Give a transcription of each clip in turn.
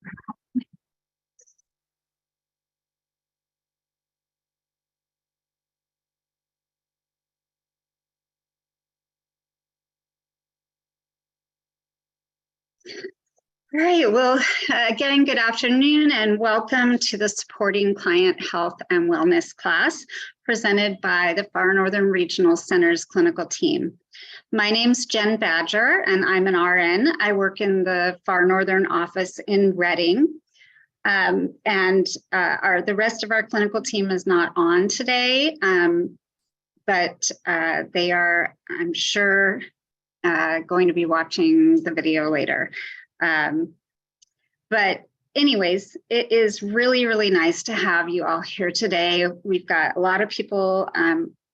All right, well, again, good afternoon and welcome to the Supporting Client Health and Wellness class presented by the Far Northern Regional Center's clinical team. My name's Jen Badger and I'm an RN. I work in the Far Northern office in Reading. The rest of our clinical team is not on today, but they are, I'm sure, going to be watching the video later. But anyways, it is really, really nice to have you all here today. We've got a lot of people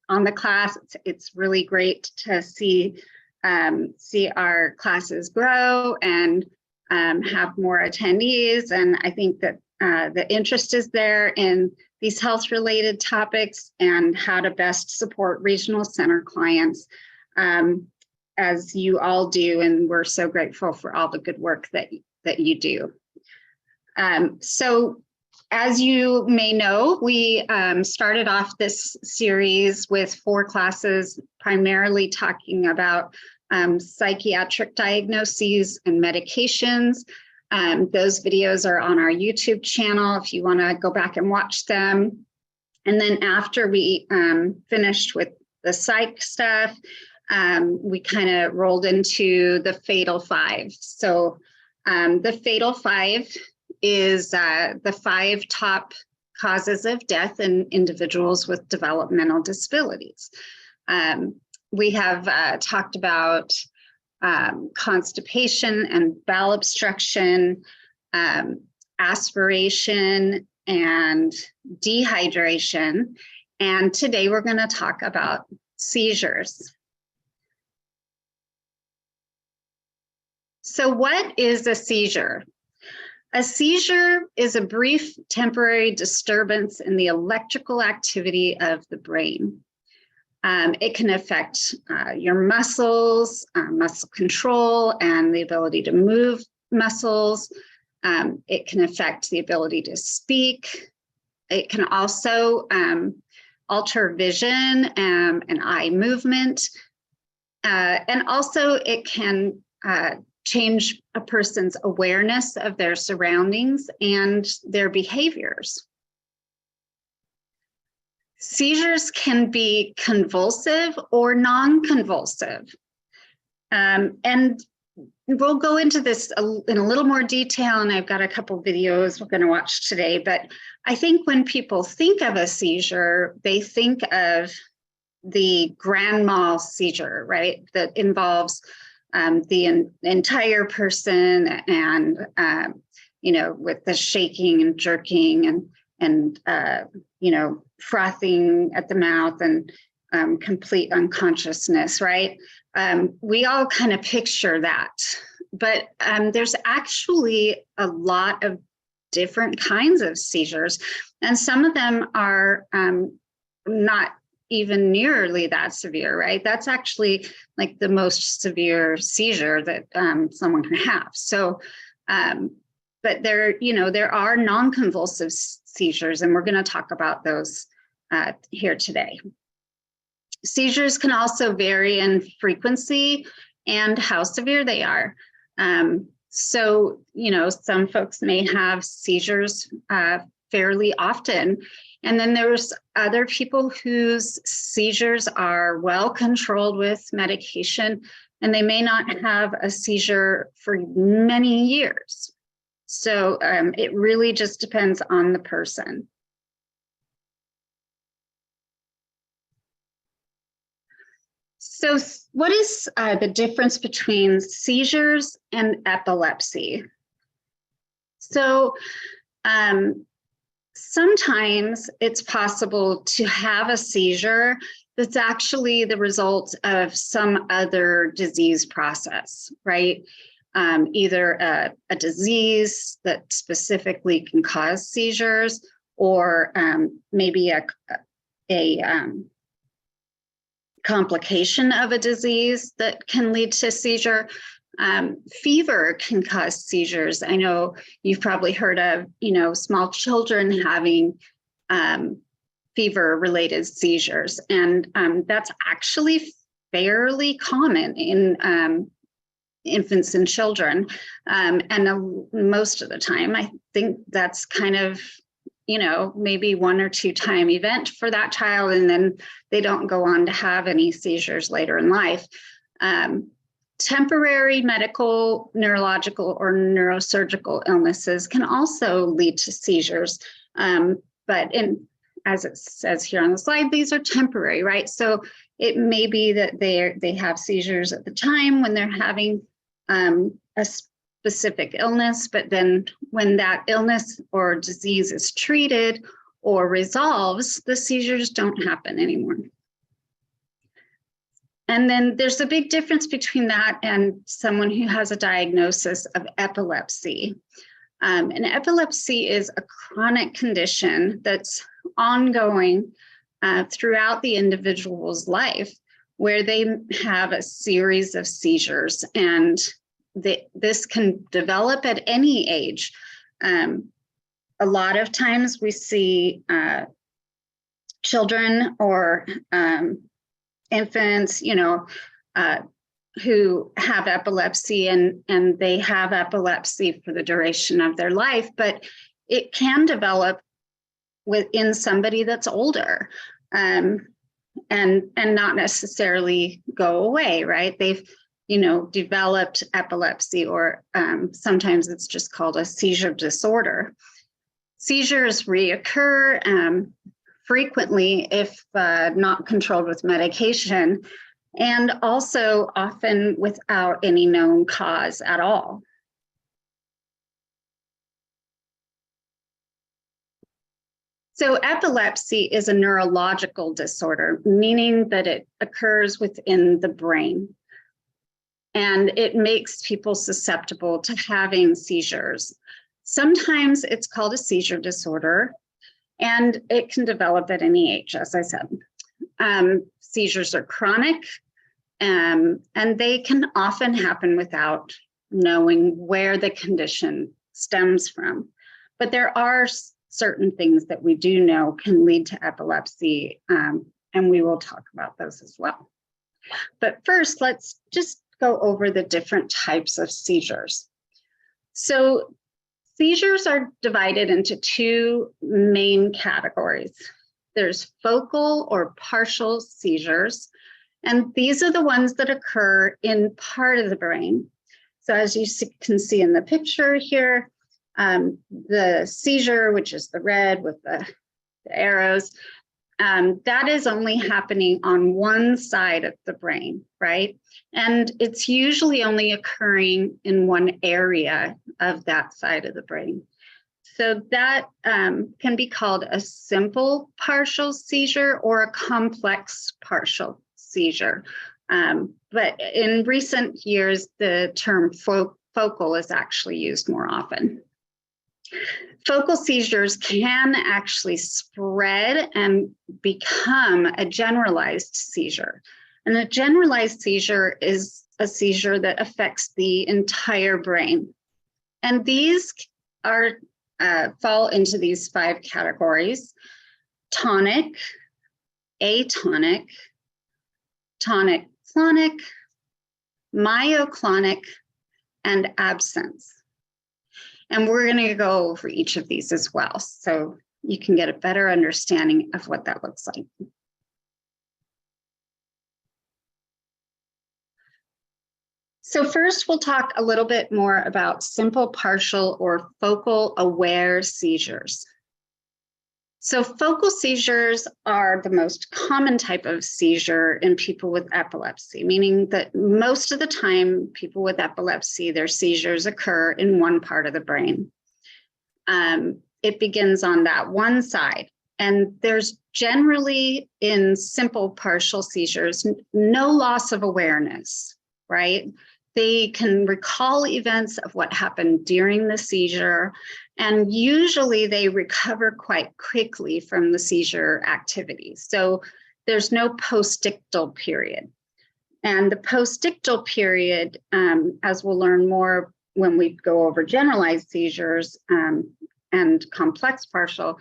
on the class. It's really great to see our classes grow and have more attendees. And I think that the interest is there in these health-related topics and how to best support regional center clients, as you all do, and we're so grateful for all the good work that you do. So as you may know, we started off this series with 4 classes, primarily talking about psychiatric diagnoses and medications. Those videos are on our YouTube channel if you want to go back and watch them. And then after we finished with the psych stuff, we kind of rolled into the Fatal 5. So the Fatal 5 is the 5 top causes of death in individuals with developmental disabilities. We have talked about constipation and bowel obstruction, aspiration, and dehydration. And today we're going to talk about seizures. So what is a seizure? A seizure is a brief temporary disturbance in the electrical activity of the brain. It can affect your muscles, muscle control, and the ability to move muscles. It can affect the ability to speak. It can also alter vision and eye movement. And also it can change a person's awareness of their surroundings and their behaviors. Seizures can be convulsive or non-convulsive. And we'll go into this in a little more detail, and I've got a couple videos we're going to watch today. But I think when people think of a seizure, they think of the grand mal seizure, right? That involves the entire person and, you know, with the shaking and jerking and you know, frothing at the mouth and complete unconsciousness, right? We all kind of picture that, but there's actually a lot of different kinds of seizures, and some of them are not even nearly that severe, right? That's actually like the most severe seizure that someone can have. So, but there, you know, there are non-convulsive seizures, and we're going to talk about those here today. Seizures can also vary in frequency and how severe they are. So, you know, some folks may have seizures fairly often. And then there's other people whose seizures are well controlled with medication, and they may not have a seizure for many years. So it really just depends on the person. So what is the difference between seizures and epilepsy? So sometimes it's possible to have a seizure that's actually the result of some other disease process, right? Either a disease that specifically can cause seizures, or maybe a complication of a disease that can lead to seizure. Fever can cause seizures. I know you've probably heard of, small children having fever-related seizures, and that's actually fairly common in infants and children. And most of the time, I think that's kind of, maybe 1 or 2 time event for that child, and then they don't go on to have any seizures later in life. Temporary medical, neurological, or neurosurgical illnesses can also lead to seizures. But as it says here on the slide, these are temporary, right? So it may be that they have seizures at the time when they're having a specific illness, but then when that illness or disease is treated or resolves, the seizures don't happen anymore. And then there's a big difference between that and someone who has a diagnosis of epilepsy. And epilepsy is a chronic condition that's ongoing throughout the individual's life, where they have a series of seizures, and this can develop at any age. A lot of times we see children or infants, who have epilepsy, and they have epilepsy for the duration of their life, but it can develop within somebody that's older, and not necessarily go away, right? They've, developed epilepsy, or sometimes it's just called a seizure disorder. Seizures reoccur frequently if not controlled with medication, and also often without any known cause at all. So epilepsy is a neurological disorder, meaning that it occurs within the brain, and it makes people susceptible to having seizures. Sometimes it's called a seizure disorder, and it can develop at any age, as I said. Seizures are chronic, and they can often happen without knowing where the condition stems from. But there are certain things that we do know can lead to epilepsy, and we will talk about those as well. But first, let's just go over the different types of seizures. So seizures are divided into 2 main categories. There's focal or partial seizures, and these are the ones that occur in part of the brain. So as you can see in the picture here, the seizure, which is the red with the arrows, that is only happening on one side of the brain, right? And it's usually only occurring in one area of that side of the brain. So that can be called a simple partial seizure or a complex partial seizure. But in recent years, the term focal is actually used more often. Focal seizures can actually spread and become a generalized seizure. And a generalized seizure is a seizure that affects the entire brain. And these are fall into these 5 categories: tonic, atonic, tonic-clonic, myoclonic, and absence. And we're going to go over each of these as well, so you can get a better understanding of what that looks like. So first, we'll talk a little bit more about simple partial or focal aware seizures. So focal seizures are the most common type of seizure in people with epilepsy, meaning that most of the time, people with epilepsy, their seizures occur in one part of the brain. It begins on that one side, and there's generally, in simple partial seizures, no loss of awareness, right? They can recall events of what happened during the seizure, and usually they recover quite quickly from the seizure activity. So there's no postictal period. And the postictal period, as we'll learn more when we go over generalized seizures and complex partial,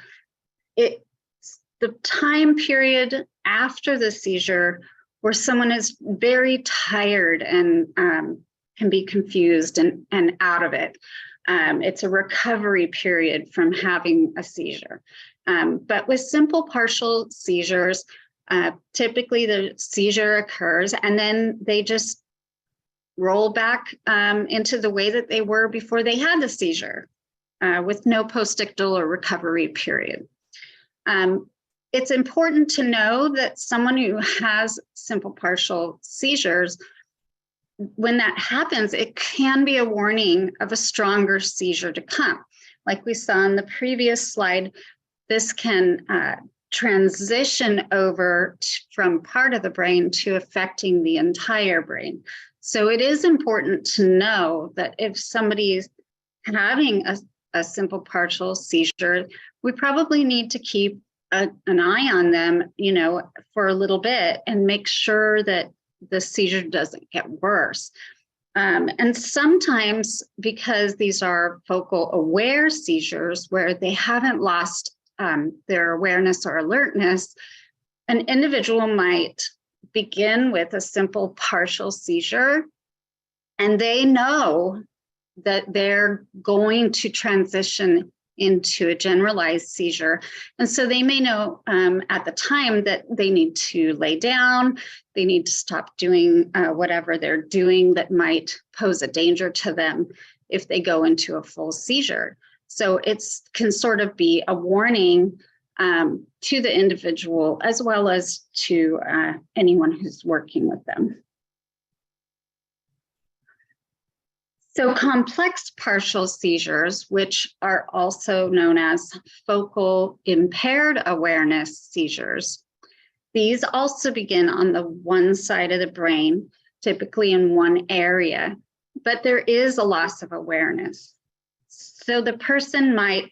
it's the time period after the seizure where someone is very tired and can be confused and out of it. It's a recovery period from having a seizure. But with simple partial seizures, typically the seizure occurs and then they just roll back into the way that they were before they had the seizure, with no postictal or recovery period. It's important to know that someone who has simple partial seizures, when that happens, it can be a warning of a stronger seizure to come. Like we saw in the previous slide, this can transition over from part of the brain to affecting the entire brain. So it is important to know that if somebody is having a simple partial seizure, we probably need to keep an eye on them, for a little bit and make sure that the seizure doesn't get worse. And sometimes, because these are focal aware seizures where they haven't lost their awareness or alertness, an individual might begin with a simple partial seizure, and they know that they're going to transition into a generalized seizure. And so they may know at the time that they need to lay down, they need to stop doing whatever they're doing that might pose a danger to them if they go into a full seizure. So it can sort of be a warning to the individual as well as to anyone who's working with them. So complex partial seizures, which are also known as focal impaired awareness seizures, these also begin on the one side of the brain, typically in one area, but there is a loss of awareness. So the person might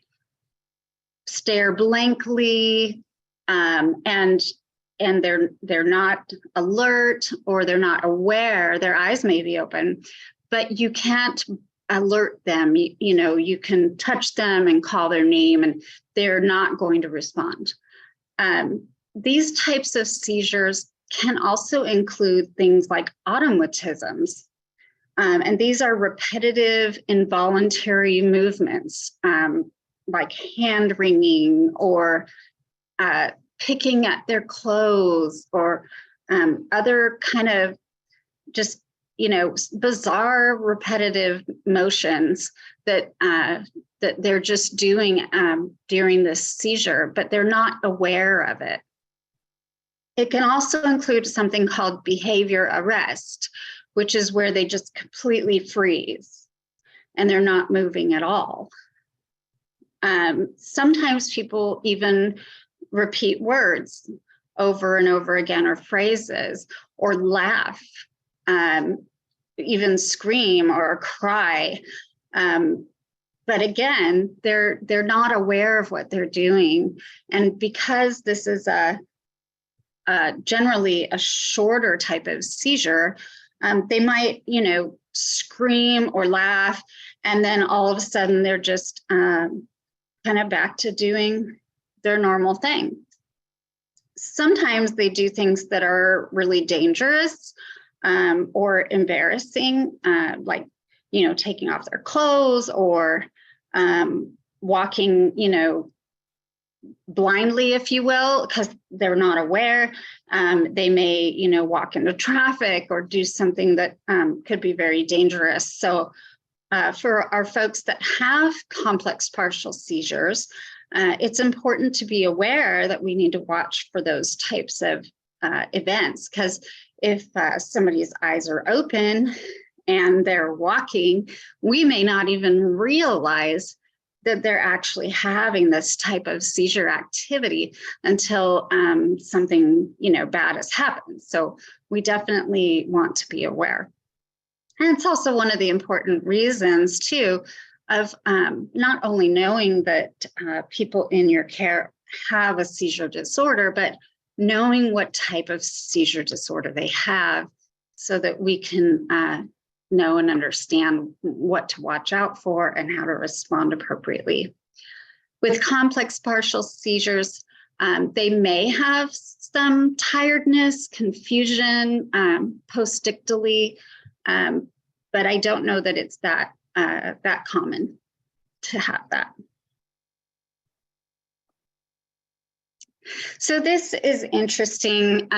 stare blankly and they're not alert or they're not aware. Their eyes may be open, but you can't alert them. You can touch them and call their name and they're not going to respond. These types of seizures can also include things like automatisms. And these are repetitive involuntary movements, like hand wringing or picking at their clothes or other kind of just bizarre repetitive motions that they're just doing during this seizure, but they're not aware of it. It can also include something called behavior arrest, which is where they just completely freeze and they're not moving at all. Sometimes people even repeat words over and over again, or phrases, or laugh, even scream or cry. But again, they're not aware of what they're doing. And because this is generally a shorter type of seizure, they might, scream or laugh, and then all of a sudden they're just kind of back to doing their normal thing. Sometimes they do things that are really dangerous or embarrassing, like, taking off their clothes or walking, blindly, if you will, because they're not aware. They may, walk into traffic or do something that could be very dangerous. So for our folks that have complex partial seizures, it's important to be aware that we need to watch for those types of events, because if somebody's eyes are open and they're walking, we may not even realize that they're actually having this type of seizure activity until something, bad has happened. So we definitely want to be aware. And it's also one of the important reasons too of not only knowing that people in your care have a seizure disorder, but knowing what type of seizure disorder they have, so that we can know and understand what to watch out for and how to respond appropriately. With complex partial seizures, they may have some tiredness, confusion, postdictally, but I don't know that it's that common to have that. So this is interesting.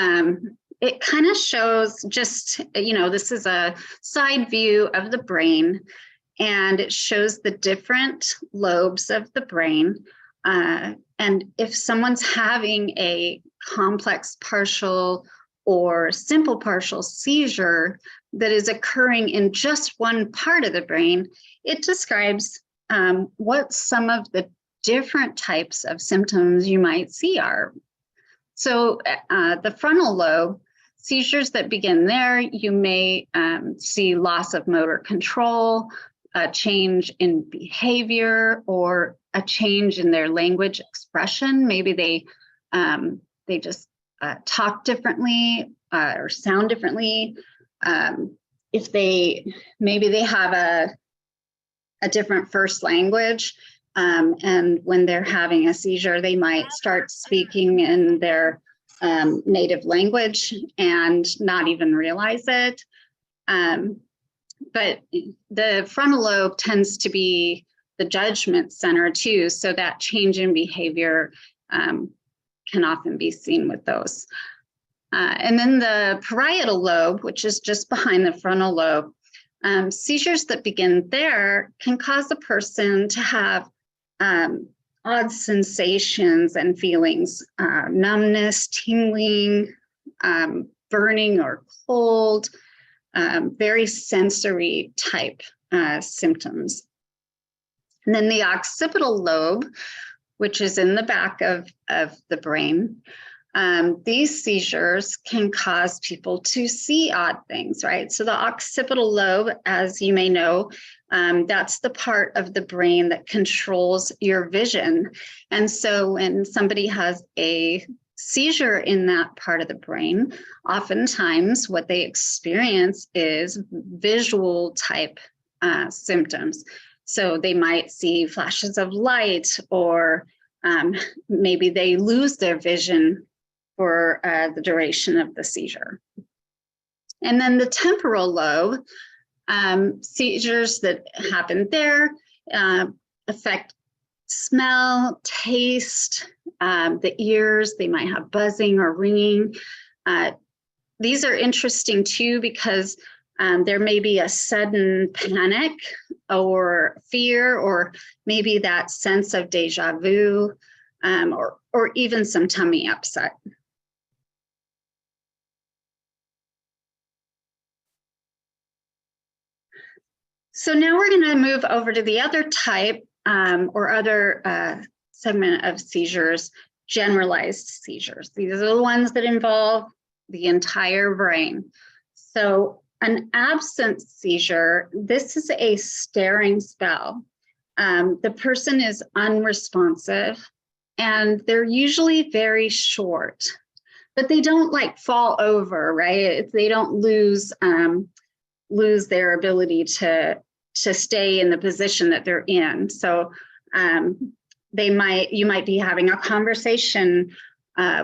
It kind of shows just, this is a side view of the brain, and it shows the different lobes of the brain. And if someone's having a complex partial or simple partial seizure that is occurring in just one part of the brain, it describes what some of the different types of symptoms you might see are. So the frontal lobe, seizures that begin there, you may see loss of motor control, a change in behavior, or a change in their language expression. Maybe they just talk differently or sound differently. If maybe they have a different first language, and when they're having a seizure, they might start speaking in their native language and not even realize it. But the frontal lobe tends to be the judgment center too, so that change in behavior can often be seen with those. And then the parietal lobe, which is just behind the frontal lobe, seizures that begin there can cause a person to have odd sensations and feelings, numbness, tingling, burning or cold, very sensory type symptoms. And then the occipital lobe, which is in the back of the brain, these seizures can cause people to see odd things, right? So the occipital lobe, as you may know, that's the part of the brain that controls your vision. And so when somebody has a seizure in that part of the brain, oftentimes what they experience is visual type symptoms. So they might see flashes of light, or maybe they lose their vision for the duration of the seizure. And then the temporal lobe, seizures that happen there affect smell, taste, the ears. They might have buzzing or ringing. These are interesting too, because there may be a sudden panic or fear, or maybe that sense of deja vu, or even some tummy upset. So now we're going to move over to the other type or other segment of seizures, generalized seizures. These are the ones that involve the entire brain. So an absent seizure, this is a staring spell. The person is unresponsive, and they're usually very short, but they don't like fall over, right? They don't lose their ability to stay in the position that they're in. So you might be having a conversation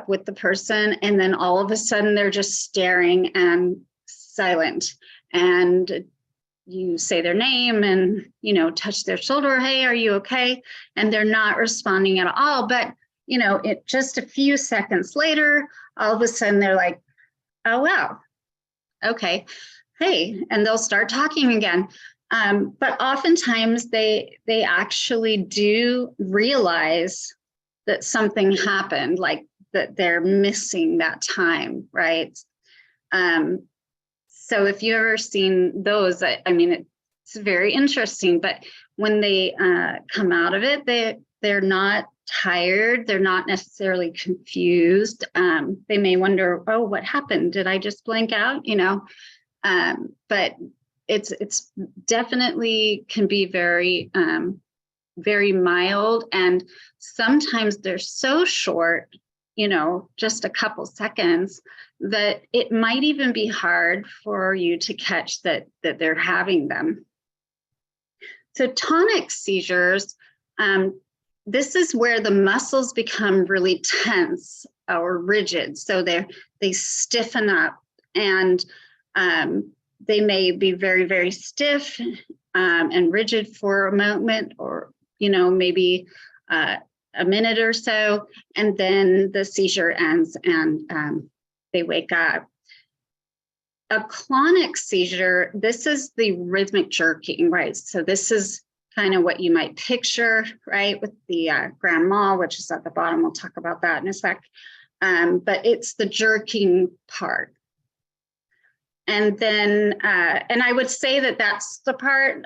with the person, and then all of a sudden they're just staring and silent, and you say their name and touch their shoulder, hey, are you okay? And they're not responding at all. But just a few seconds later, all of a sudden they're like, oh wow, okay, hey, and they'll start talking again. But oftentimes they actually do realize that something happened, like that they're missing that time, right? So if you've ever seen those, I mean, it's very interesting, but when they come out of it, they're not tired, they're not necessarily confused. They may wonder, oh, what happened? Did I just blank out? But it's definitely can be very, very mild, and sometimes they're so short you know, just a couple seconds, that it might even be hard for you to catch that they're having them. So tonic seizures, this is where the muscles become really tense or rigid. So they stiffen up, and they may be very, very stiff and rigid for a moment, or, you know, maybe a minute or so, and then the seizure ends and they wake up. A clonic seizure, this is the rhythmic jerking, right? So this is kind of what you might picture, right, with the grand mal, which is at the bottom. We'll talk about that in a sec. But it's the jerking part. And then, and I would say that that's the part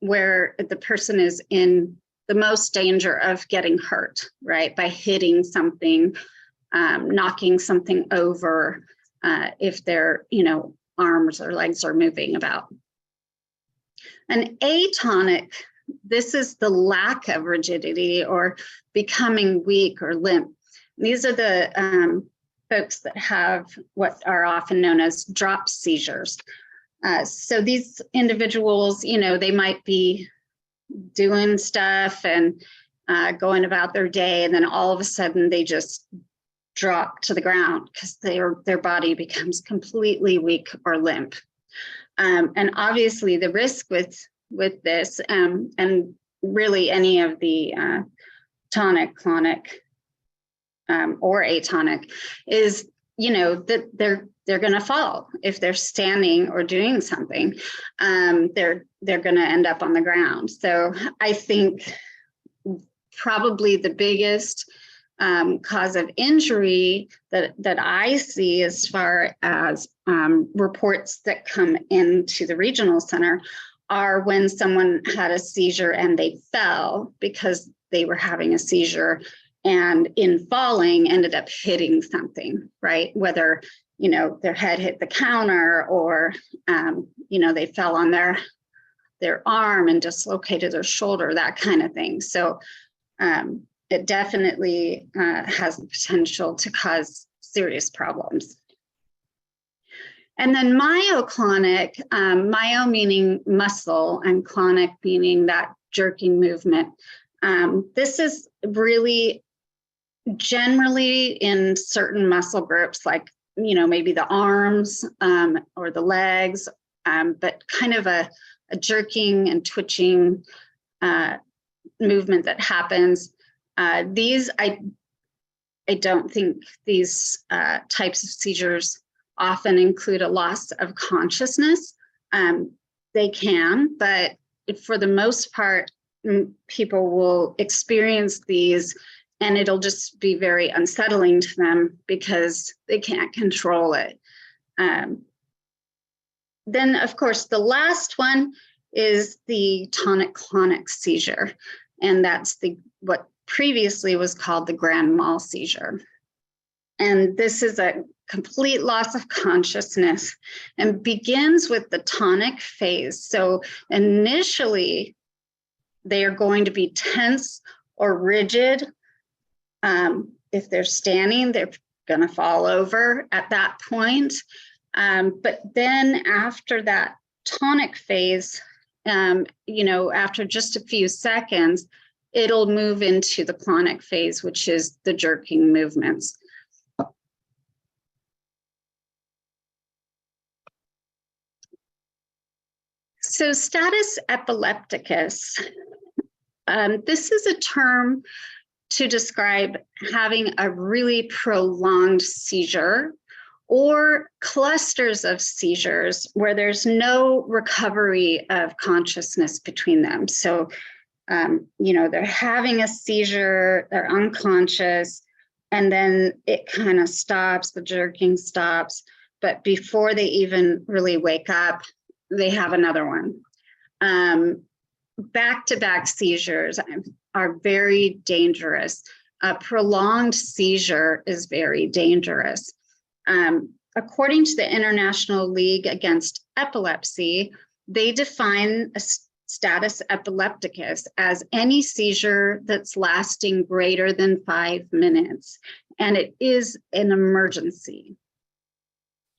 where the person is in the most danger of getting hurt, right, by hitting something, knocking something over, if their, you know, arms or legs are moving about. An atonic, this is the lack of rigidity or becoming weak or limp. These are the folks that have what are often known as drop seizures. So these individuals, you know, they might be doing stuff and going about their day, and then all of a sudden they just drop to the ground because their body becomes completely weak or limp. And obviously the risk with this and really any of the tonic, clonic, or atonic is, you know, that they're going to fall if they're standing or doing something. They're going to end up on the ground. So I think probably the biggest cause of injury that I see as far as reports that come into the regional center are when someone had a seizure and they fell because they were having a seizure, and in falling ended up hitting something, right? Whether, you know, their head hit the counter, or you know, they fell on their arm and dislocated their shoulder, that kind of thing. So it definitely has the potential to cause serious problems. And then myoclonic, myo meaning muscle and clonic meaning that jerking movement. This is really generally in certain muscle groups, like, you know, maybe the arms or the legs, but kind of a jerking and twitching movement that happens. These, I don't think these types of seizures often include a loss of consciousness. They can, but for the most part, people will experience these and it'll just be very unsettling to them because they can't control it. Then, of course, the last one is the tonic-clonic seizure, and that's what previously was called the grand mal seizure. And this is a complete loss of consciousness and begins with the tonic phase. So initially, they are going to be tense or rigid. If they're standing, they're going to fall over at that point. But then after that tonic phase, you know, after just a few seconds, it'll move into the clonic phase, which is the jerking movements. So status epilepticus, this is a term to describe having a really prolonged seizure or clusters of seizures where there's no recovery of consciousness between them. So, you know, they're having a seizure, they're unconscious, and then it kind of stops, the jerking stops, but before they even really wake up, they have another one. Back-to-back seizures are very dangerous. A prolonged seizure is very dangerous. According to the International League Against Epilepsy, they define a status epilepticus as any seizure that's lasting greater than 5 minutes. and it is an emergency.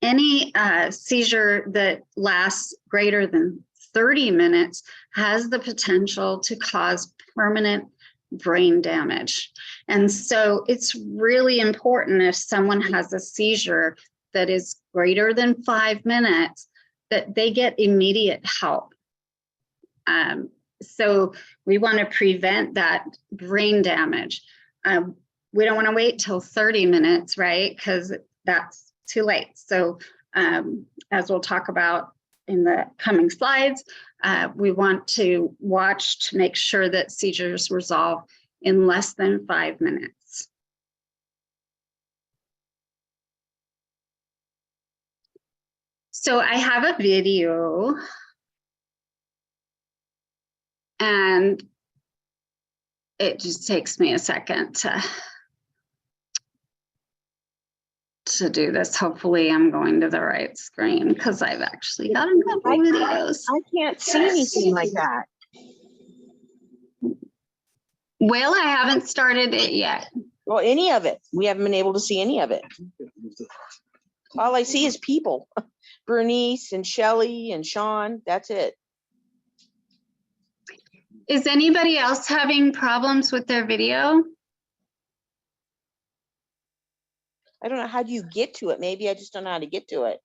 Any seizure that lasts greater than 30 minutes has the potential to cause permanent brain damage. And so it's really important if someone has a seizure that is greater than 5 minutes that they get immediate help. So we want to prevent that brain damage. We don't want to wait till 30 minutes, right? Because that's too late. So as we'll talk about in the coming slides, we want to watch to make sure that seizures resolve in less than 5 minutes. So I have a video, and it just takes me a second to do this. Hopefully I'm going to the right screen because I've actually got a couple videos. I can't see anything like that. Well, I haven't started it yet. Well, any of it. We haven't been able to see any of it. All I see is people. Bernice and Shelly and Sean. That's it. Is anybody else having problems with their video? I don't know. How do you get to it? Maybe I just don't know how to get to it.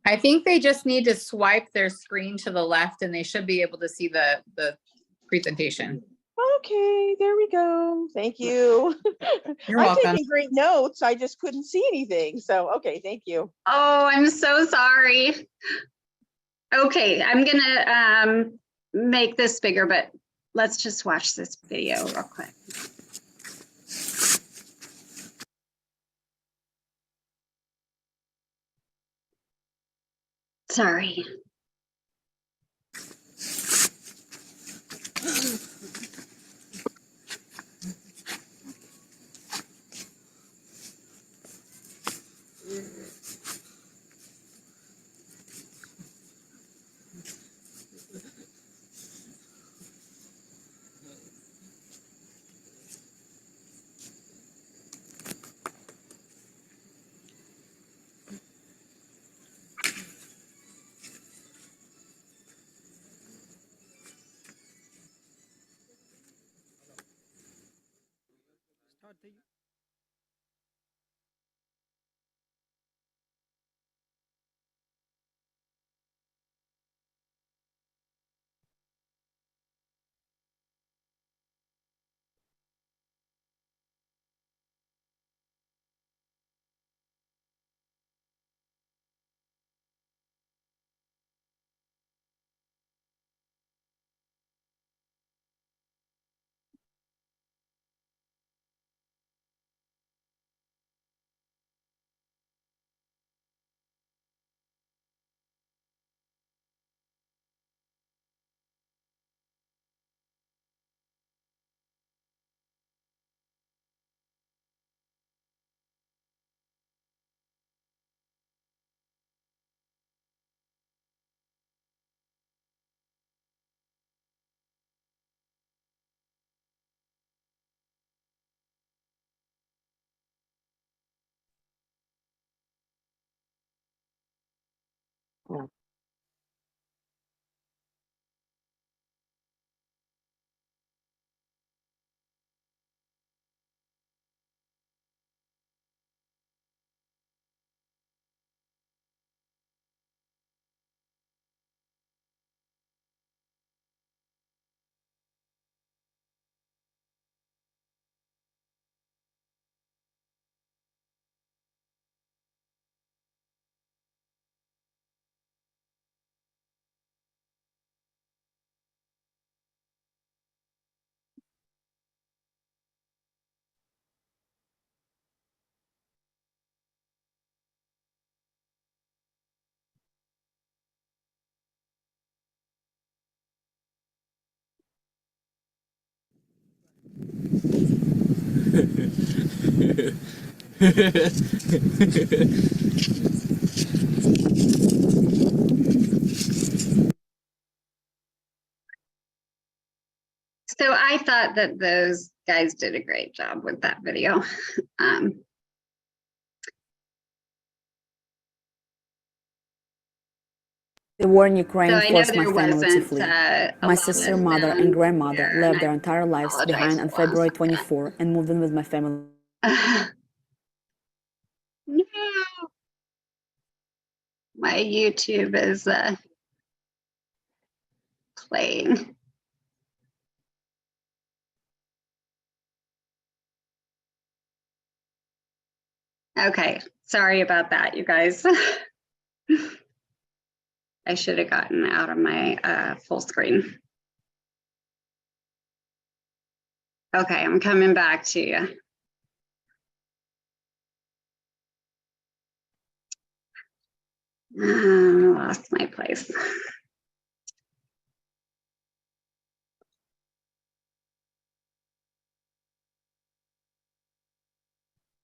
I think they just need to swipe their screen to the left and they should be able to see the presentation. Okay, there we go. Thank you. You're I'm welcome. taking great notes. I just couldn't see anything. So, okay, thank you. Oh, I'm so sorry. Okay, I'm gonna make this bigger, but let's just watch this video real quick. Sorry. So I thought that those guys did a great job with that video. The war in Ukraine So I know forced my there family to wasn't flee. a My lot sister, of mother, sound and grandmother here, and left I their entire lives apologize behind on for lost February that. 24 and moved in with my family. No, my YouTube is playing. Okay, sorry about that, you guys. I should have gotten out of my full screen. Okay, I'm coming back to you. I lost my place.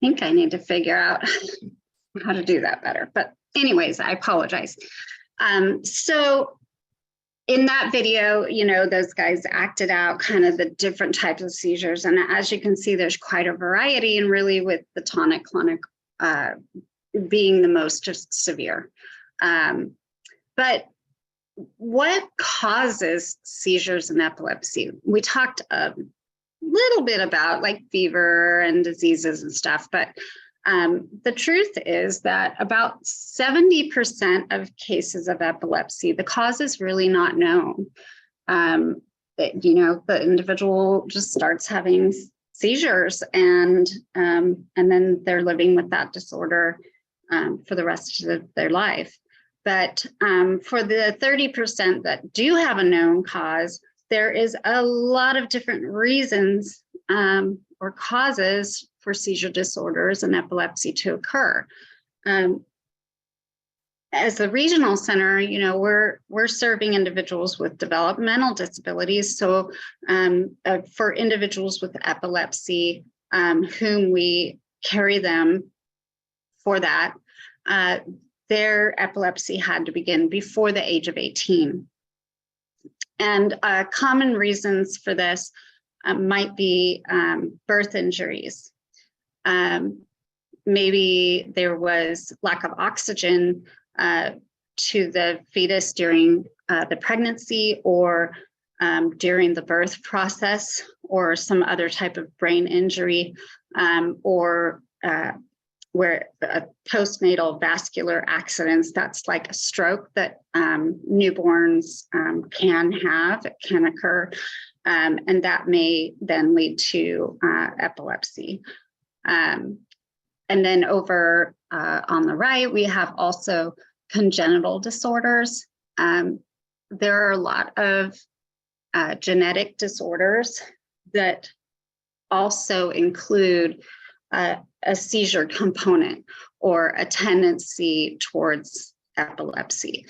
I think I need to figure out how to do that better. But anyways, I apologize. So in that video, you know, those guys acted out kind of the different types of seizures. And as you can see, there's quite a variety, and really with the tonic-clonic being the most severe. But what causes seizures and epilepsy? We talked a little bit about like fever and diseases and stuff, but the truth is that about 70% of cases of epilepsy, the cause is really not known. You know, the individual just starts having seizures, and then they're living with that disorder for the rest of their life. But for the 30% that do have a known cause, there is a lot of different reasons or causes for seizure disorders and epilepsy to occur. As a regional center, you know, we're serving individuals with developmental disabilities. So for individuals with epilepsy, whom we carry them for that, their epilepsy had to begin before the age of 18. And common reasons for this might be birth injuries. Maybe there was lack of oxygen to the fetus during the pregnancy, or during the birth process, or some other type of brain injury, or where postnatal vascular accidents, that's like a stroke that newborns can have, it can occur, and that may then lead to epilepsy. And then over on the right, we have also congenital disorders. There are a lot of genetic disorders that also include a seizure component or a tendency towards epilepsy.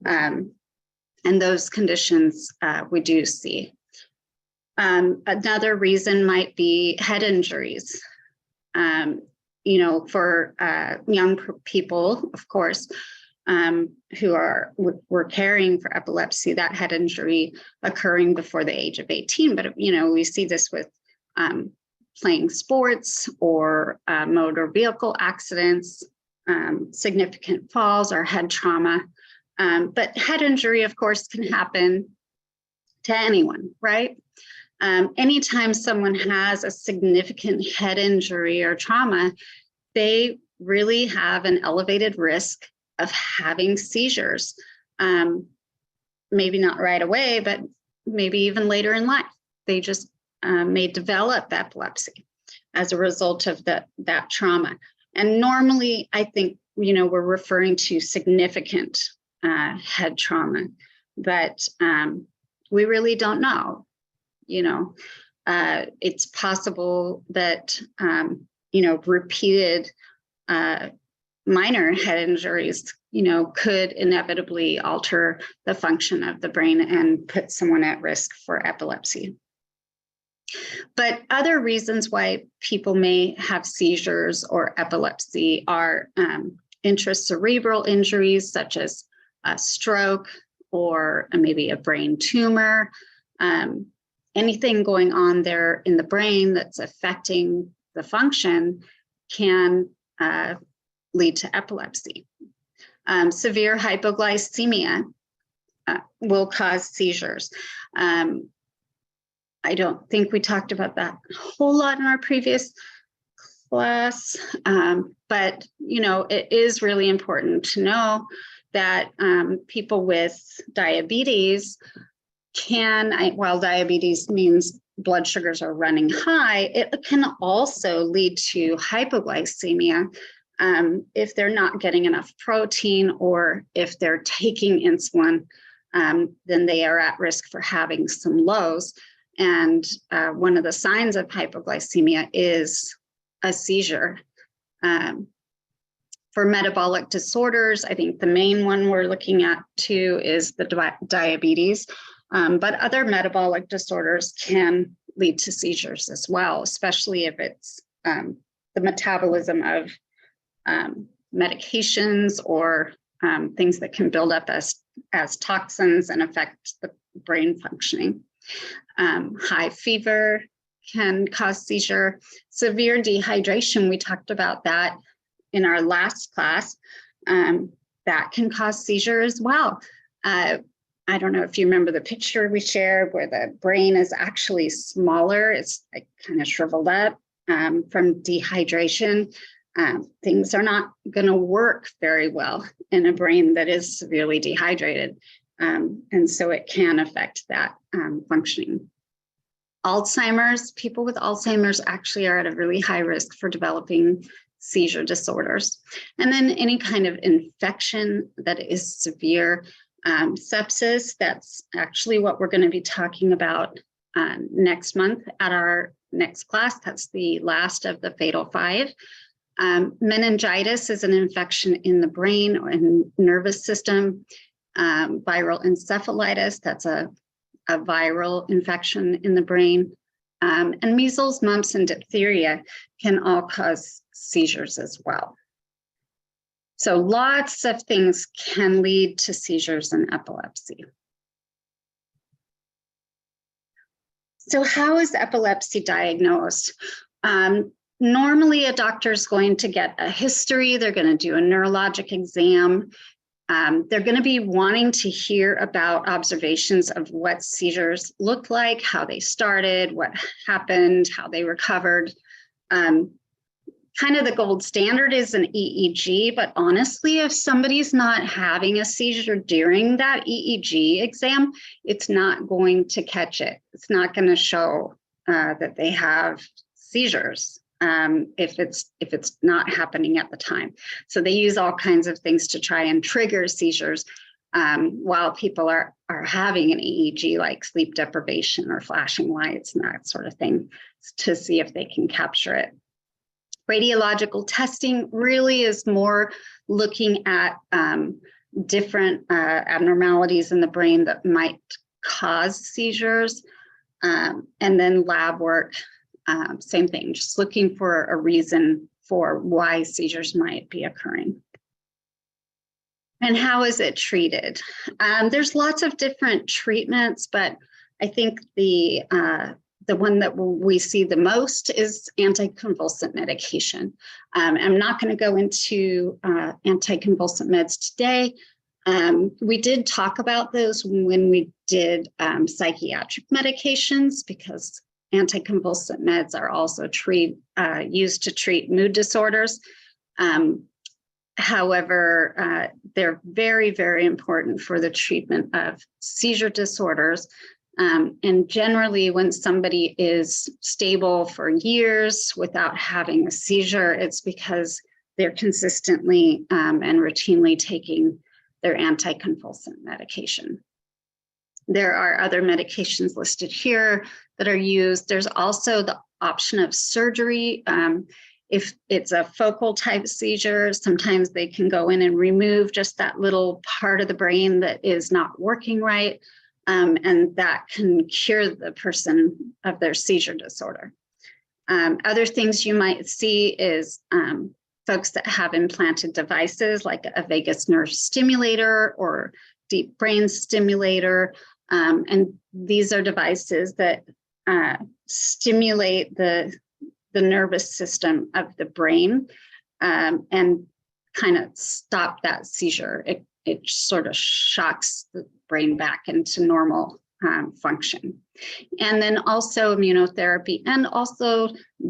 And those conditions we do see. Another reason might be head injuries. You know, for young people, of course, who were caring for epilepsy, that head injury occurring before the age of 18. But, you know, we see this with playing sports or motor vehicle accidents, significant falls or head trauma. But head injury, of course, can happen to anyone, right? Anytime someone has a significant head injury or trauma, they really have an elevated risk of having seizures. Maybe not right away, but maybe even later in life. They just may develop epilepsy as a result of that trauma. And normally, I think, you know, we're referring to significant head trauma, but we really don't know. You know, it's possible that, you know, repeated minor head injuries, you know, could inevitably alter the function of the brain and put someone at risk for epilepsy. But other reasons why people may have seizures or epilepsy are intracerebral injuries, such as a stroke or maybe a brain tumor. anything going on there in the brain that's affecting the function can lead to epilepsy. Severe hypoglycemia will cause seizures. I don't think we talked about that a whole lot in our previous class, but it is really important to know that people with diabetes while diabetes means blood sugars are running high, it can also lead to hypoglycemia if they're not getting enough protein, or if they're taking insulin, then they are at risk for having some lows. And one of the signs of hypoglycemia is a seizure. For metabolic disorders, I think the main one we're looking at too is the diabetes, but other metabolic disorders can lead to seizures as well, especially if it's the metabolism of medications or things that can build up as toxins and affect the brain functioning. High fever can cause seizure. Severe dehydration, we talked about that in our last class, that can cause seizure as well. I don't know if you remember the picture we shared where the brain is actually smaller. It's like kind of shriveled up from dehydration. Things are not going to work very well in a brain that is severely dehydrated. And so it can affect that functioning. Alzheimer's, people with Alzheimer's actually are at a really high risk for developing seizure disorders. And then any kind of infection that is severe, sepsis, that's actually what we're going to be talking about next month at our next class. That's the last of the fatal 5. Meningitis is an infection in the brain and nervous system. Viral encephalitis, that's a viral infection in the brain. And measles, mumps, and diphtheria can all cause seizures as well. So lots of things can lead to seizures and epilepsy. So how is epilepsy diagnosed? Normally, a doctor is going to get a history. They're going to do a neurologic exam. They're going to be wanting to hear about observations of what seizures look like, how they started, what happened, how they recovered. Kind of the gold standard is an EEG, but honestly, if somebody's not having a seizure during that EEG exam, it's not going to catch it. It's not going to show that they have seizures if it's not happening at the time. So they use all kinds of things to try and trigger seizures while people are having an EEG, like sleep deprivation or flashing lights and that sort of thing, to see if they can capture it. Radiological testing really is more looking at different abnormalities in the brain that might cause seizures. And then lab work, same thing, just looking for a reason for why seizures might be occurring. And how is it treated? There's lots of different treatments, but I think the one that we see the most is anticonvulsant medication. I'm not going to go into anticonvulsant meds today. We did talk about those when we did psychiatric medications, because anticonvulsant meds are also used to treat mood disorders. However, they're very, very important for the treatment of seizure disorders. And generally, when somebody is stable for years without having a seizure, it's because they're consistently and routinely taking their anticonvulsant medication. There are other medications listed here that are used. There's also the option of surgery. If it's a focal type seizure, sometimes they can go in and remove just that little part of the brain that is not working right. And that can cure the person of their seizure disorder. Other things you might see is folks that have implanted devices like a vagus nerve stimulator or deep brain stimulator. And these are devices that stimulate the nervous system of the brain and kind of stop that seizure. It sort of shocks the brain back into normal function. And then also immunotherapy and also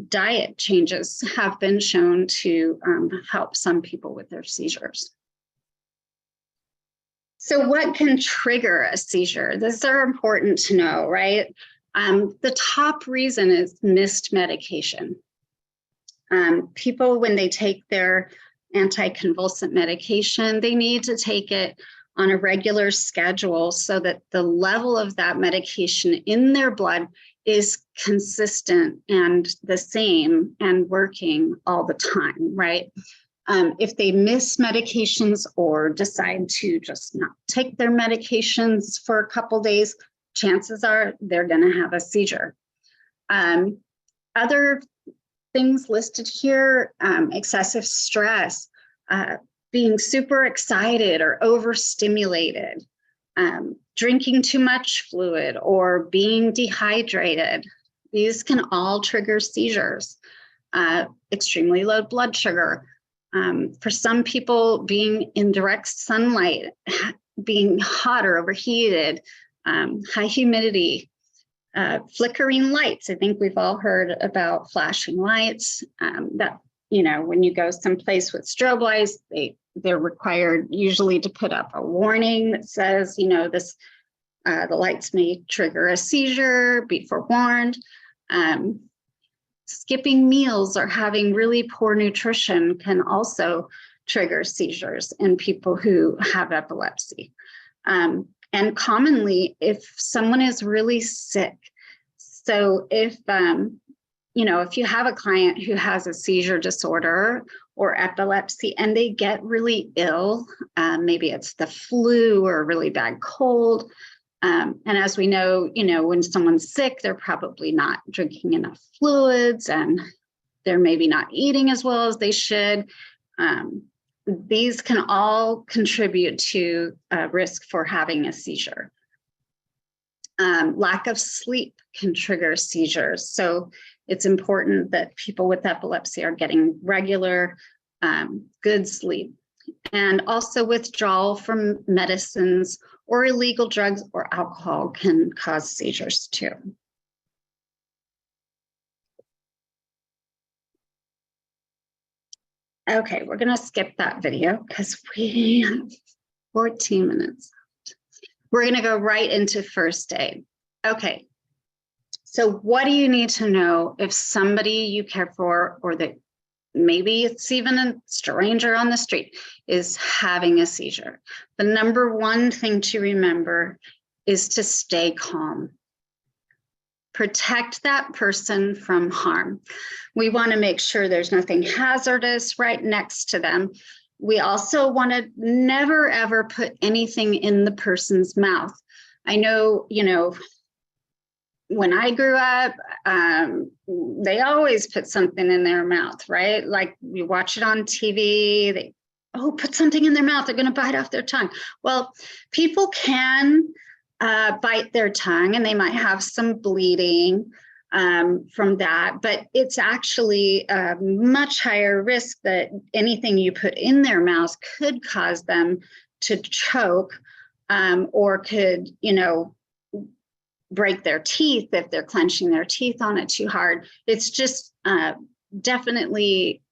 diet changes have been shown to help some people with their seizures. So what can trigger a seizure? These are important to know, right? The top reason is missed medication. People, when they take their anticonvulsant medication, they need to take it on a regular schedule so that the level of that medication in their blood is consistent and the same and working all the time, right? If they miss medications or decide to just not take their medications for a couple days, chances are they're going to have a seizure. Other things listed here, excessive stress, being super excited or overstimulated, drinking too much fluid or being dehydrated. These can all trigger seizures. Extremely low blood sugar. For some people, being in direct sunlight, being hot or overheated, high humidity, flickering lights. I think we've all heard about flashing lights. That, when you go someplace with strobe lights, they're required usually to put up a warning that says, this the lights may trigger a seizure, be forewarned. Skipping meals or having really poor nutrition can also trigger seizures in people who have epilepsy. And commonly, if someone is really sick, so if you have a client who has a seizure disorder or epilepsy and they get really ill, maybe it's the flu or a really bad cold. And as we know, when someone's sick, they're probably not drinking enough fluids and they're maybe not eating as well as they should. These can all contribute to risk for having a seizure. Lack of sleep can trigger seizures. So it's important that people with epilepsy are getting regular, good sleep. And also withdrawal from medicines or illegal drugs or alcohol can cause seizures too. Okay, we're gonna skip that video because we have 14 minutes. We're gonna go right into first aid. Okay, so what do you need to know if somebody you care for or that maybe it's even a stranger on the street is having a seizure? The number one thing to remember is to stay calm. Protect that person from harm. We want to make sure there's nothing hazardous right next to them. We also want to never ever put anything in the person's mouth. I know, when I grew up, they always put something in their mouth, right? Like you watch it on TV, put something in their mouth, they're going to bite off their tongue. Well, people can bite their tongue and they might have some bleeding from that, but it's actually a much higher risk that anything you put in their mouth could cause them to choke or could, break their teeth if they're clenching their teeth on it too hard. It's just definitely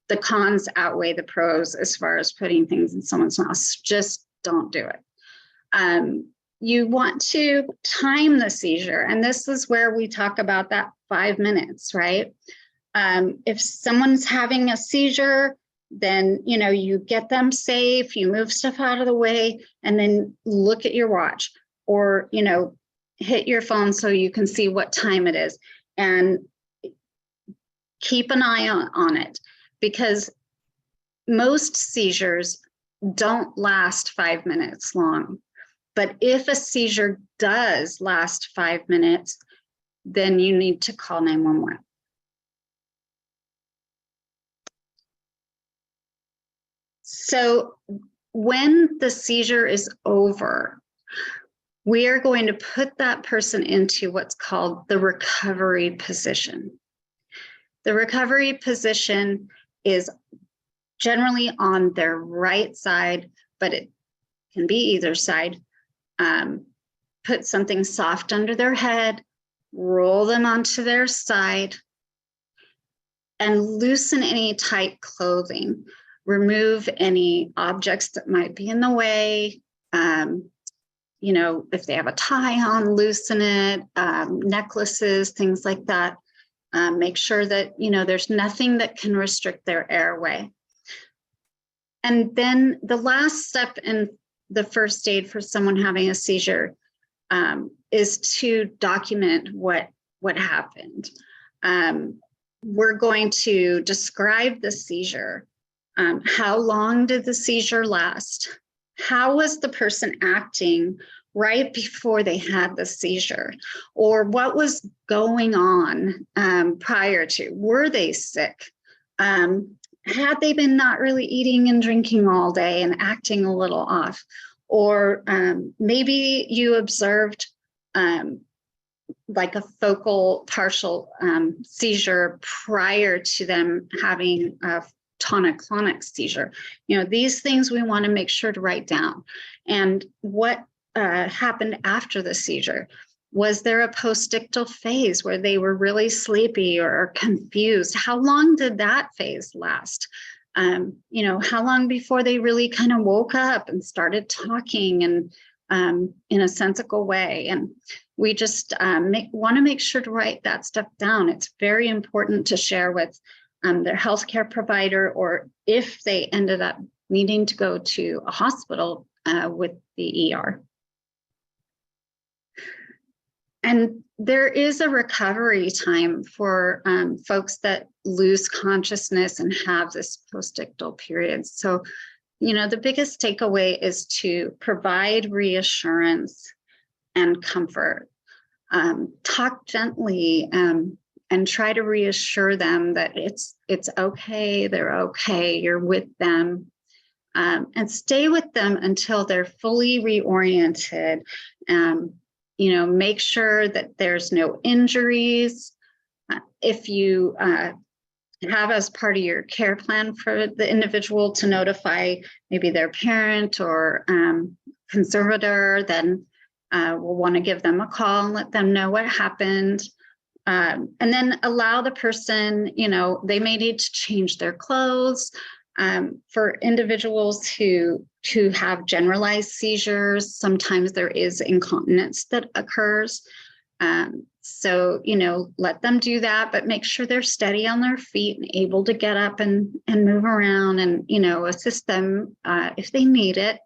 the cons outweigh the pros as far as putting things in someone's mouth. Just don't do it. You want to time the seizure, and this is where we talk about that 5 minutes, right? If someone's having a seizure, then you get them safe, you move stuff out of the way, and then look at your watch, or hit your phone so you can see what time it is, and keep an eye on it, because most seizures don't last 5 minutes long. But if a seizure does last 5 minutes, then you need to call 911. So when the seizure is over, we are going to put that person into what's called the recovery position. The recovery position is generally on their right side, but it can be either side. Put something soft under their head, roll them onto their side, and loosen any tight clothing. Remove any objects that might be in the way. You know, if they have a tie on, loosen it, necklaces, things like that. Make sure that, you know, there's nothing that can restrict their airway. And then the last step in the first aid for someone having a seizure is to document what happened. We're going to describe the seizure. How long did the seizure last? How was the person acting right before they had the seizure? Or what was going on prior to? Were they sick? Had they been not really eating and drinking all day and acting a little off? Or maybe you observed like a focal partial seizure prior to them having a tonic-clonic seizure. You know, these things we want to make sure to write down. And what happened after the seizure? Was there a postictal phase where they were really sleepy or confused? How long did that phase last? You know, how long before they really kind of woke up and started talking and in a sensical way? And we just want to make sure to write that stuff down. It's very important to share with their healthcare provider, or if they ended up needing to go to a hospital with the ER. And there is a recovery time for folks that lose consciousness and have this postictal period. So, you know, the biggest takeaway is to provide reassurance and comfort. Talk gently and try to reassure them that it's okay, they're okay, you're with them. And stay with them until they're fully reoriented. You know, make sure that there's no injuries. If you have as part of your care plan for the individual to notify maybe their parent or conservator, then we'll want to give them a call and let them know what happened. And then allow the person, you know, they may need to change their clothes. For individuals who have generalized seizures, sometimes there is incontinence that occurs. So, you know, let them do that, but make sure they're steady on their feet and able to get up and move around, and, you know, assist them if they need it,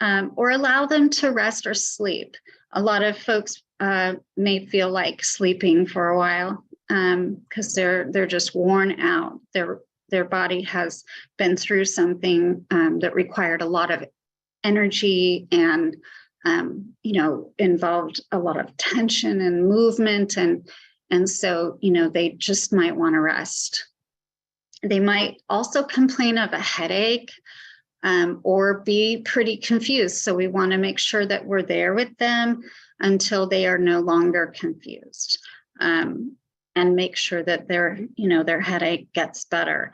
or allow them to rest or sleep. A lot of folks may feel like sleeping for a while because they're just worn out. Their body has been through something that required a lot of energy and, you know, involved a lot of tension and movement. And so, you know, they just might want to rest. They might also complain of a headache or be pretty confused. So we want to make sure that we're there with them until they are no longer confused. And make sure that their headache gets better.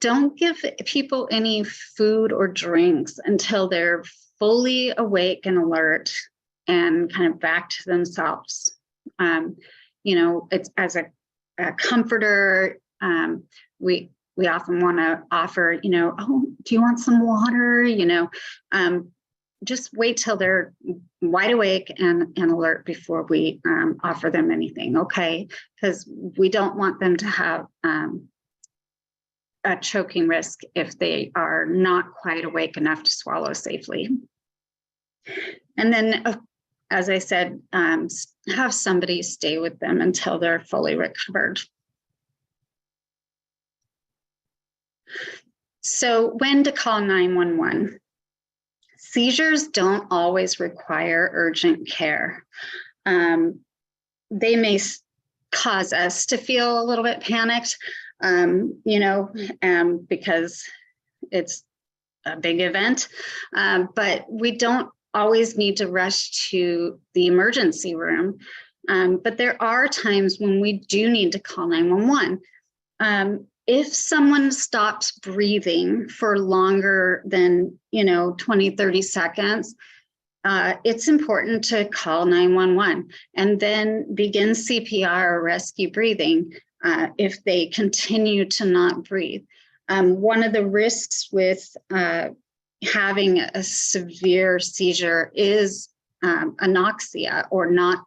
Don't give people any food or drinks until they're fully awake and alert and kind of back to themselves. You know, it's as a comforter, we often want to offer, you know, oh, do you want some water? You know, just wait till they're wide awake and alert before we offer them anything, okay? Because we don't want them to have a choking risk if they are not quite awake enough to swallow safely. And then, as I said, have somebody stay with them until they're fully recovered. So when to call 911? Seizures don't always require urgent care. They may cause us to feel a little bit panicked, you know, because it's a big event, but we don't always need to rush to the emergency room. But there are times when we do need to call 911. If someone stops breathing for longer than, 20, 30 seconds, it's important to call 911 and then begin CPR or rescue breathing if they continue to not breathe. One of the risks with having a severe seizure is anoxia, or not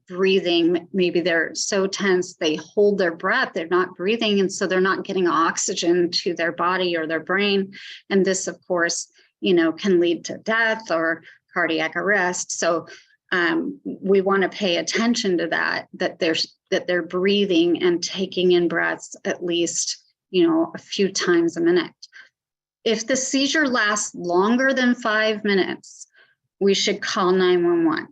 breathing. Maybe they're so tense, they hold their breath, they're not breathing, and so they're not getting oxygen to their body or their brain. And this, of course, can lead to death or cardiac arrest. So we want to pay attention to that they're breathing and taking in breaths at least, a few times a minute. If the seizure lasts longer than 5 minutes, we should call 911,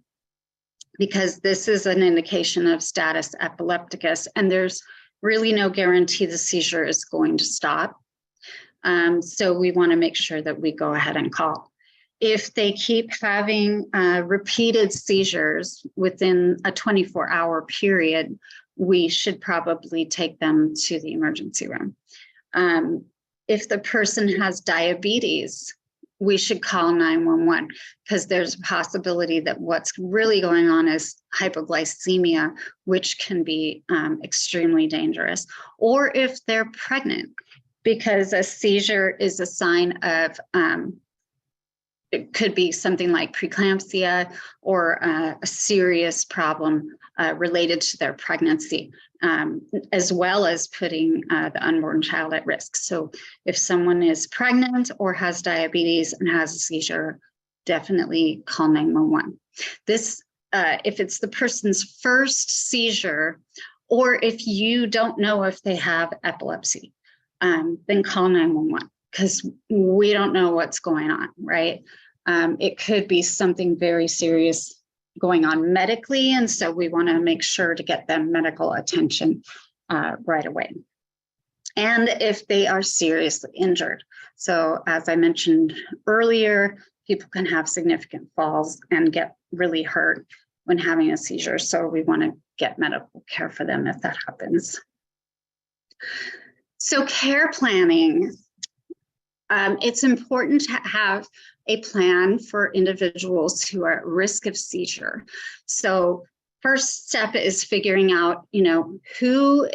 because this is an indication of status epilepticus, and there's really no guarantee the seizure is going to stop. So we want to make sure that we go ahead and call. If they keep having repeated seizures within a 24-hour period, we should probably take them to the emergency room. If the person has diabetes, we should call 911, because there's a possibility that what's really going on is hypoglycemia, which can be extremely dangerous. Or if they're pregnant, because a seizure is a sign of, it could be something like preeclampsia or a serious problem related to their pregnancy, as well as putting the unborn child at risk. So if someone is pregnant or has diabetes and has a seizure, definitely call 911. This, if it's the person's first seizure, or if you don't know if they have epilepsy, then call 911, because we don't know what's going on, right? It could be something very serious going on medically, and so we want to make sure to get them medical attention right away. And if they are seriously injured. So as I mentioned earlier, people can have significant falls and get really hurt when having a seizure. So we want to get medical care for them if that happens. So care planning. It's important to have a plan for individuals who are at risk of seizure. So first step is figuring out, who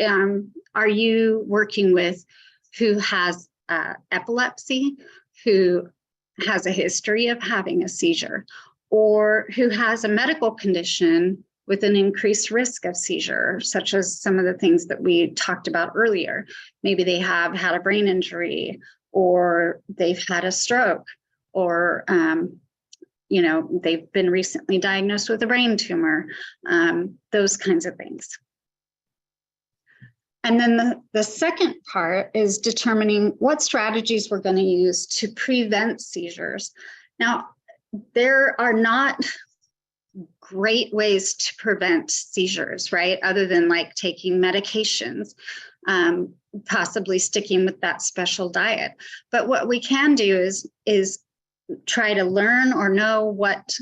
are you working with who has epilepsy, who has a history of having a seizure, or who has a medical condition with an increased risk of seizure, such as some of the things that we talked about earlier. Maybe they have had a brain injury, or they've had a stroke, or they've been recently diagnosed with a brain tumor, those kinds of things. And then the second part is determining what strategies we're going to use to prevent seizures. Now, there are not great ways to prevent seizures, right? Other than like taking medications, possibly sticking with that special diet. But what we can do is try to learn or know what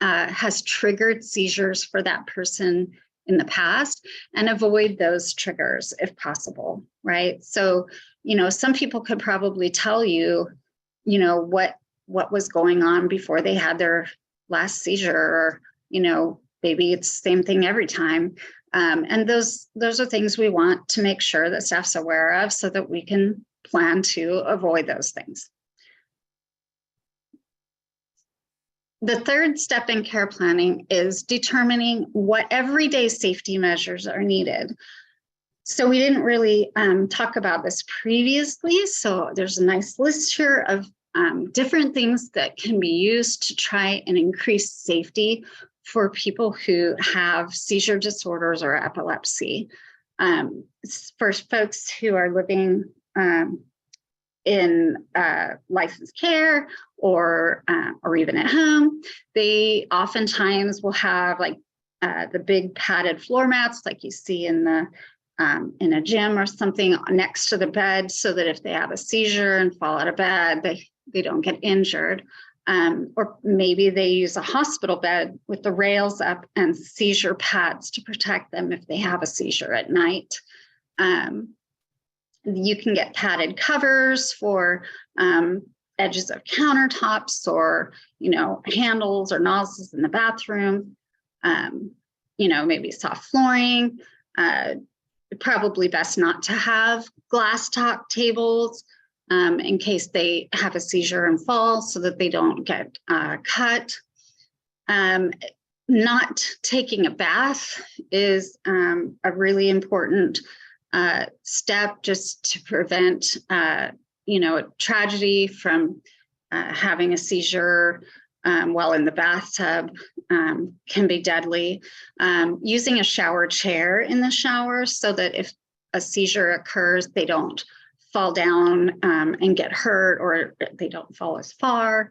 has triggered seizures for that person in the past, and avoid those triggers if possible, right? So, some people could probably tell you, what was going on before they had their last seizure, or, maybe it's the same thing every time. And those are things we want to make sure that staff's aware of, so that we can plan to avoid those things. The third step in care planning is determining what everyday safety measures are needed. So we didn't really talk about this previously. So there's a nice list here of different things that can be used to try and increase safety for people who have seizure disorders or epilepsy. For folks who are living in licensed care or even at home, they oftentimes will have like the big padded floor mats like you see in a gym or something next to the bed, so that if they have a seizure and fall out of bed, they don't get injured. Or maybe they use a hospital bed with the rails up and seizure pads to protect them if they have a seizure at night. You can get padded covers for edges of countertops or, handles or nozzles in the bathroom. Maybe soft flooring. Probably best not to have glass top tables in case they have a seizure and fall so that they don't get cut. Not taking a bath is a really important step just to prevent, a tragedy from having a seizure while in the bathtub can be deadly. Using a shower chair in the shower so that if a seizure occurs, they don't fall down and get hurt, or they don't fall as far.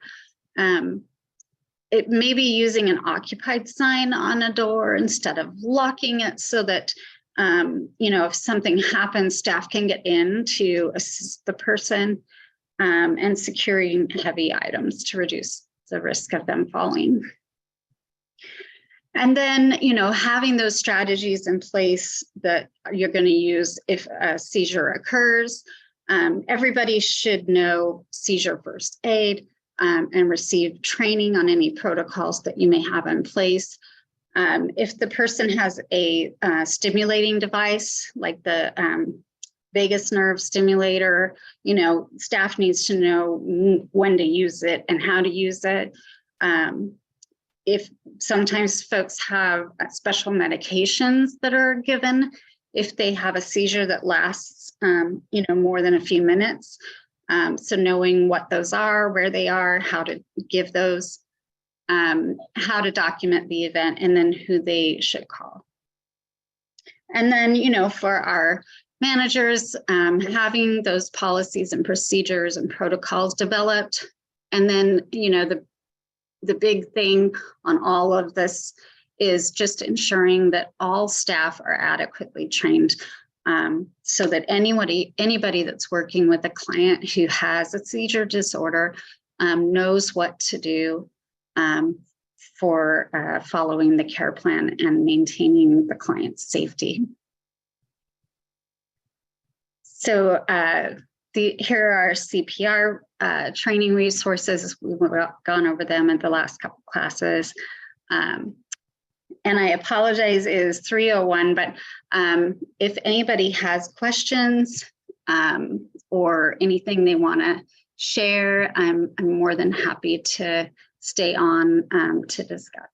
It may be using an occupied sign on a door instead of locking it so that, if something happens, staff can get in to assist the person, and securing heavy items to reduce the risk of them falling. And then, having those strategies in place that you're going to use if a seizure occurs. Everybody should know seizure first aid and receive training on any protocols that you may have in place. If the person has a stimulating device like the vagus nerve stimulator, staff needs to know when to use it and how to use it. If sometimes folks have special medications that are given if they have a seizure that lasts, more than a few minutes. So knowing what those are, where they are, how to give those, how to document the event, and then who they should call. And then, for our managers, having those policies and procedures and protocols developed. And then, the big thing on all of this is just ensuring that all staff are adequately trained, so that anybody that's working with a client who has a seizure disorder knows what to do for following the care plan and maintaining the client's safety. So here are our CPR training resources. We've gone over them in the last couple classes. And I apologize, it is 3:01, but if anybody has questions or anything they want to share, I'm more than happy to stay on to discuss.